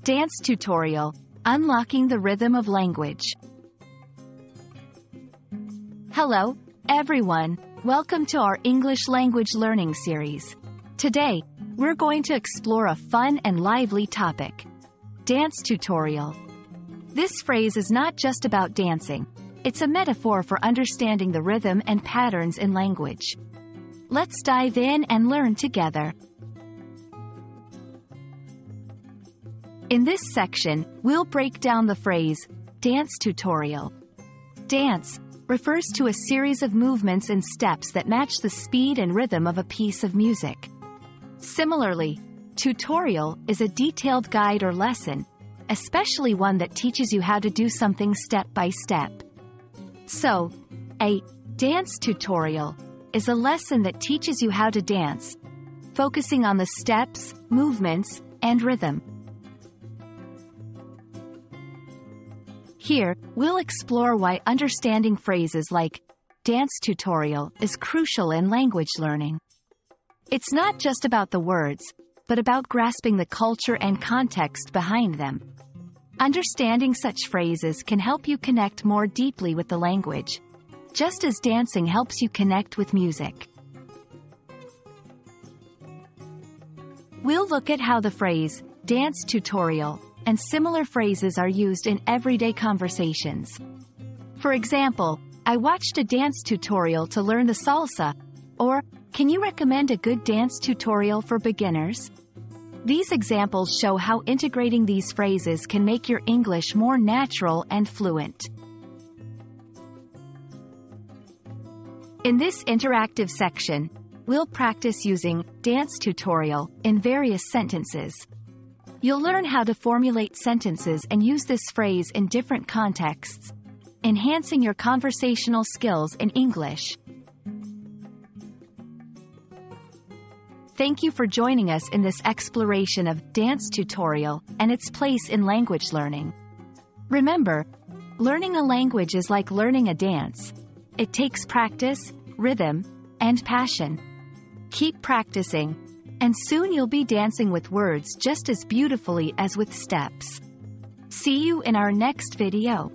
Dance tutorial, unlocking the rhythm of language. Hello, everyone. Welcome to our English language learning series. Today, we're going to explore a fun and lively topic. Dance tutorial. This phrase is not just about dancing. It's a metaphor for understanding the rhythm and patterns in language. Let's dive in and learn together. In this section, we'll break down the phrase, dance tutorial. Dance refers to a series of movements and steps that match the speed and rhythm of a piece of music. Similarly, tutorial is a detailed guide or lesson, especially one that teaches you how to do something step by step. So, a dance tutorial is a lesson that teaches you how to dance, focusing on the steps, movements, and rhythm. Here, we'll explore why understanding phrases like dance tutorial is crucial in language learning. It's not just about the words, but about grasping the culture and context behind them. Understanding such phrases can help you connect more deeply with the language, just as dancing helps you connect with music. We'll look at how the phrase dance tutorial and similar phrases are used in everyday conversations. For example, I watched a dance tutorial to learn the salsa, or, can you recommend a good dance tutorial for beginners? These examples show how integrating these phrases can make your English more natural and fluent. In this interactive section, we'll practice using dance tutorial in various sentences. You'll learn how to formulate sentences and use this phrase in different contexts, enhancing your conversational skills in English. Thank you for joining us in this exploration of dance tutorial and its place in language learning. Remember, learning a language is like learning a dance. It takes practice, rhythm, and passion. Keep practicing, and soon you'll be dancing with words just as beautifully as with steps. See you in our next video.